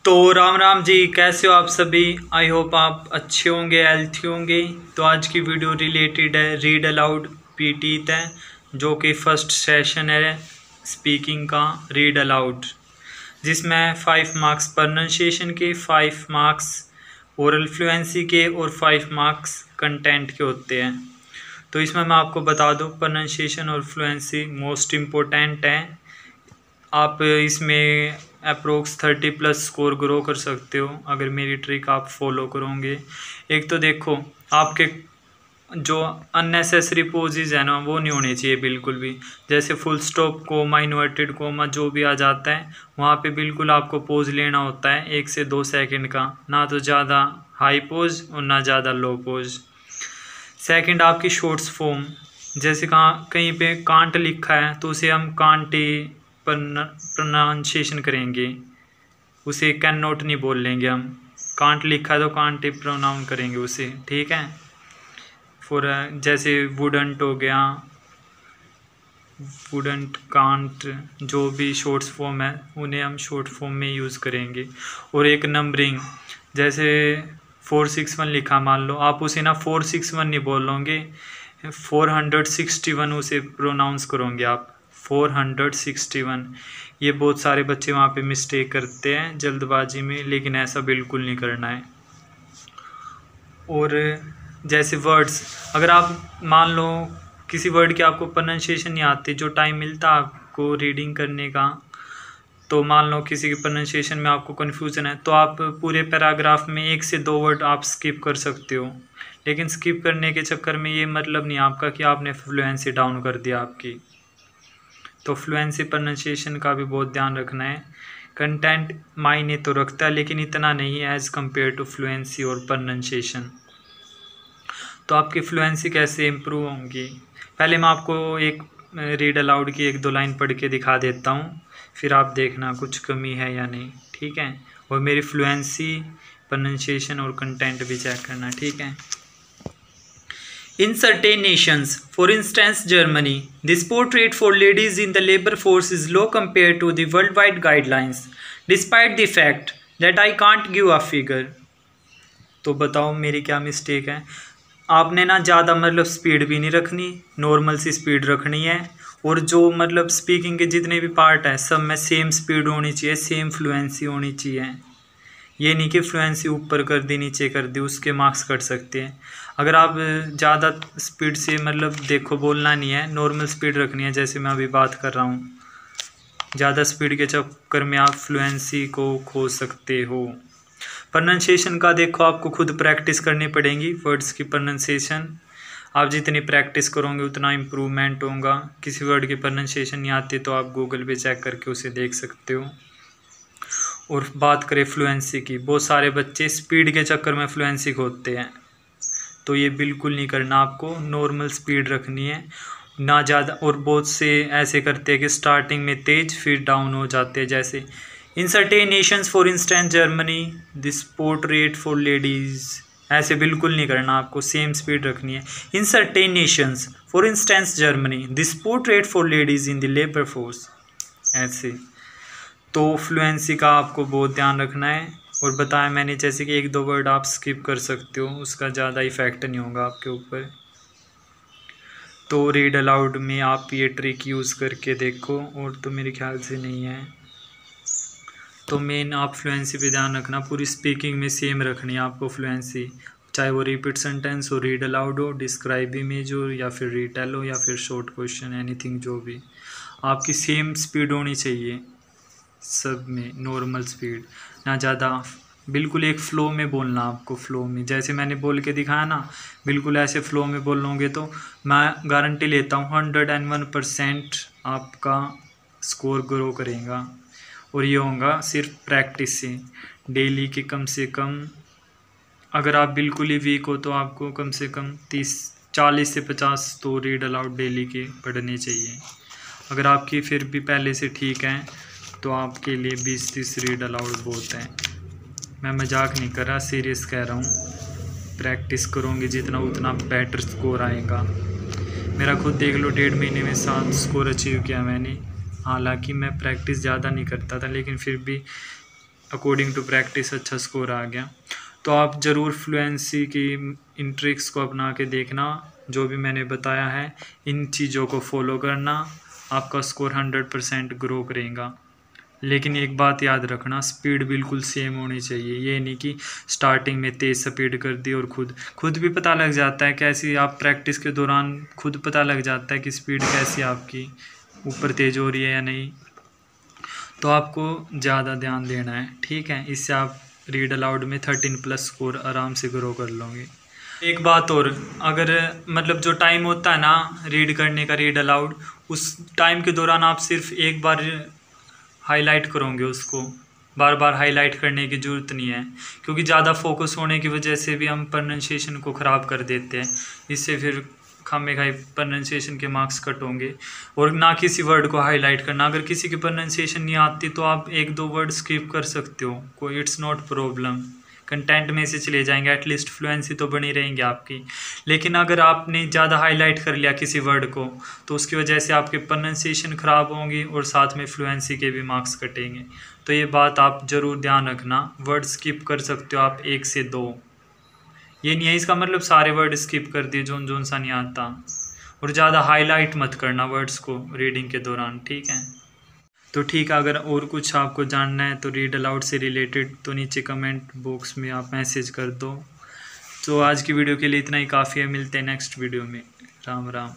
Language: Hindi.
तो राम राम जी, कैसे हो आप सभी। आई होप आप अच्छे होंगे, हेल्थी होंगे। तो आज की वीडियो रिलेटेड है रीड अलाउड पीटी है, जो कि फर्स्ट सेशन है स्पीकिंग का रीड अलाउड, जिसमें 5 मार्क्स प्रोनाउंसिएशन के, 5 मार्क्स ओरल फ्लुएंसी के और 5 मार्क्स कंटेंट के होते हैं। तो इसमें मैं आपको बता दूं, प्रोनाउंसिएशन और फ्लुएंसी मोस्ट इम्पोर्टेंट है। आप इसमें अप्रोक्स 30+ स्कोर ग्रो कर सकते हो अगर मेरी ट्रिक आप फॉलो करोगे। एक तो देखो, आपके जो अननेसेसरी पोजेज है ना, वो नहीं होने चाहिए बिल्कुल भी। जैसे full stop, comma, inverted comma जो भी आ जाता है, वहाँ पे बिल्कुल आपको पोज लेना होता है 1 से 2 सेकंड का, ना तो ज़्यादा हाई पोज और ना ज़्यादा लो पोज। सेकंड, आपकी शॉर्ट्स फॉर्म, जैसे कहीं पे कांट लिखा है तो उसे हम कांटे प्रोनाउंसिएशन करेंगे, उसे कैन नॉट नहीं बोल लेंगे हम। कांट लिखा है तो कांटे प्रोनाउन करेंगे उसे, ठीक है। फॉर जैसे वुडंट हो गया, वुडंट, कांट, जो भी शॉर्ट्स फॉर्म है उन्हें हम शॉर्ट फॉर्म में यूज़ करेंगे। और एक नंबरिंग, जैसे 461 लिखा मान लो, आप उसे ना 461 नहीं बोलोगे, 461 उसे प्रोनाउंस करोगे आप, 461। ये बहुत सारे बच्चे वहाँ पे मिस्टेक करते हैं जल्दबाजी में, लेकिन ऐसा बिल्कुल नहीं करना है। और जैसे वर्ड्स, अगर आप मान लो किसी वर्ड की आपको प्रोनाउंसिएशन नहीं आती, जो टाइम मिलता है आपको रीडिंग करने का, तो मान लो किसी की प्रोनाउंसिएशन में आपको कन्फ्यूज़न है, तो आप पूरे पैराग्राफ में 1 से 2 वर्ड आप स्किप कर सकते हो। लेकिन स्किप करने के चक्कर में ये मतलब नहीं आपका कि आपने फ्लुएंसी डाउन कर दिया आपकी। तो फ्लुएंसी प्रोनाउंसिएशन का भी बहुत ध्यान रखना है। कंटेंट मायने तो रखता है, लेकिन इतना नहीं है एज़ कम्पेयर टू फ्लुएंसी और प्रोनाउंसिएशन। तो आपकी फ्लुएंसी कैसे इम्प्रूव होंगी, पहले मैं आपको एक रीड अलाउड की 1-2 लाइन पढ़ के दिखा देता हूँ, फिर आप देखना कुछ कमी है या नहीं, ठीक है। और मेरी फ्लुएंसी, प्रोनाउंसिएशन और कंटेंट भी चेक करना, ठीक है। In certain nations, for instance Germany, the support rate for ladies in the labor force is low compared to the worldwide guidelines, despite the fact that I can't give a figure. तो बताओ मेरी क्या मिस्टेक है। आपने ना ज़्यादा मतलब स्पीड भी नहीं रखनी, नॉर्मल सी स्पीड रखनी है। और जो मतलब स्पीकिंग के जितने भी पार्ट हैं सब में सेम स्पीड होनी चाहिए, सेम फ्लुएंसी होनी चाहिए। ये नहीं कि फ्लुएंसी ऊपर कर दी नीचे कर दी, उसके मार्क्स कट सकते हैं। अगर आप ज़्यादा स्पीड से मतलब देखो बोलना नहीं है, नॉर्मल स्पीड रखनी है, जैसे मैं अभी बात कर रहा हूँ। ज़्यादा स्पीड के चक्कर में आप फ्लुएंसी को खो सकते हो। प्रोनाउंसिएशन का देखो, आपको खुद प्रैक्टिस करनी पड़ेगी वर्ड्स की प्रोनाउंसिएशन। आप जितनी प्रैक्टिस करोगे उतना इम्प्रूवमेंट होगा। किसी वर्ड की प्रोनाउंसिएशन नहीं आती तो आप गूगल पे चेक करके उसे देख सकते हो। और बात करें फ्लुएंसी की, बहुत सारे बच्चे स्पीड के चक्कर में फ्लुएंसी खोते हैं, तो ये बिल्कुल नहीं करना। आपको नॉर्मल स्पीड रखनी है, ना ज़्यादा। और बहुत से ऐसे करते हैं कि स्टार्टिंग में तेज फिर डाउन हो जाते हैं, जैसे in certain Nations for instance Germany the sport rate for ladies, ऐसे बिल्कुल नहीं करना, आपको सेम स्पीड रखनी है। In certain Nations for instance Germany the sport rate for ladies in the labour force, ऐसे। तो फ्लुएंसी का आपको बहुत ध्यान रखना है। और बताया मैंने जैसे कि 1-2 वर्ड आप स्किप कर सकते हो, उसका ज़्यादा इफ़ेक्ट नहीं होगा आपके ऊपर। तो रीड अलाउड में आप ये ट्रिक यूज़ करके देखो, और तो मेरे ख्याल से नहीं है। तो मेन आप फ्लुएंसी पे ध्यान रखना, पूरी स्पीकिंग में सेम रखनी है आपको फ्लुएंसी, चाहे वो रिपीट सेंटेंस हो, रीड अलाउड हो, डिस्क्राइब इमेज हो, या फिर रीटेल हो, या फिर शॉर्ट क्वेश्चन, एनीथिंग जो भी, आपकी सेम स्पीड होनी चाहिए सब में, नॉर्मल स्पीड, ना ज़्यादा। बिल्कुल एक फ़्लो में बोलना आपको, फ़्लो में, जैसे मैंने बोल के दिखाया ना, बिल्कुल ऐसे फ़्लो में बोल लोगे तो मैं गारंटी लेता हूँ 101% आपका स्कोर ग्रो करेगा। और ये होगा सिर्फ प्रैक्टिस से, डेली के कम से कम। अगर आप बिल्कुल ही वीक हो तो आपको कम से कम 40 से 50 तो रीड अलाउड डेली के पढ़ने चाहिए। अगर आपकी फिर भी पहले से ठीक है तो आपके लिए 20-30 रीड अलाउड बहुत है। मैं मजाक नहीं कर रहा, सीरियस कह रहा हूँ। प्रैक्टिस करोगे जितना उतना बेटर स्कोर आएगा। मेरा खुद देख लो, 1.5 महीने में 7 स्कोर अचीव किया मैंने। हालांकि मैं प्रैक्टिस ज़्यादा नहीं करता था, लेकिन फिर भी अकॉर्डिंग टू प्रैक्टिस अच्छा स्कोर आ गया। तो आप ज़रूर फ्लुएंसी की इन ट्रिक्स को अपना के देखना, जो भी मैंने बताया है इन चीज़ों को फॉलो करना, आपका स्कोर 100% ग्रो करेगा। लेकिन एक बात याद रखना, स्पीड बिल्कुल सेम होनी चाहिए। ये नहीं कि स्टार्टिंग में तेज़ स्पीड कर दी और खुद भी पता लग जाता है कैसी, आप प्रैक्टिस के दौरान खुद पता लग जाता है कि स्पीड कैसी आपकी ऊपर तेज़ हो रही है या नहीं। तो आपको ज़्यादा ध्यान देना है, ठीक है। इससे आप रीड अलाउड में 13+ स्कोर आराम से ग्रो कर लोगे। एक बात और, अगर मतलब जो टाइम होता है ना रीड करने का रीड अलाउड, उस टाइम के दौरान आप सिर्फ एक बार हाईलाइट करोगे उसको, बार बार हाईलाइट करने की ज़रूरत नहीं है, क्योंकि ज़्यादा फोकस होने की वजह से भी हम प्रोनाउंसिएशन को ख़राब कर देते हैं। इससे फिर खामेखाई प्रोनाउंसिएशन के मार्क्स कट होंगे। और ना किसी वर्ड को हाईलाइट करना, अगर किसी की प्रोनाउंसिएशन नहीं आती तो आप 1-2 वर्ड स्किप कर सकते हो, कोई इट्स नॉट प्रॉब्लम, कंटेंट में से चले जाएंगे, एटलीस्ट फ्लुएंसी तो बनी रहेंगी आपकी। लेकिन अगर आपने ज़्यादा हाईलाइट कर लिया किसी वर्ड को तो उसकी वजह से आपकी प्रोनाउंसिएशन ख़राब होंगी और साथ में फ्लुएंसी के भी मार्क्स कटेंगे। तो ये बात आप ज़रूर ध्यान रखना। वर्ड स्किप कर सकते हो आप 1 से 2, ये नहीं है इसका मतलब सारे वर्ड स्किप कर दिए जोन सा नहीं आता। और ज़्यादा हाईलाइट मत करना वर्ड्स को रीडिंग के दौरान, ठीक है। तो ठीक है, अगर और कुछ आपको जानना है तो रीड अलाउड से रिलेटेड तो नीचे कमेंट बॉक्स में आप मैसेज कर दो। तो आज की वीडियो के लिए इतना ही काफ़ी है, मिलते हैं नेक्स्ट वीडियो में। राम राम।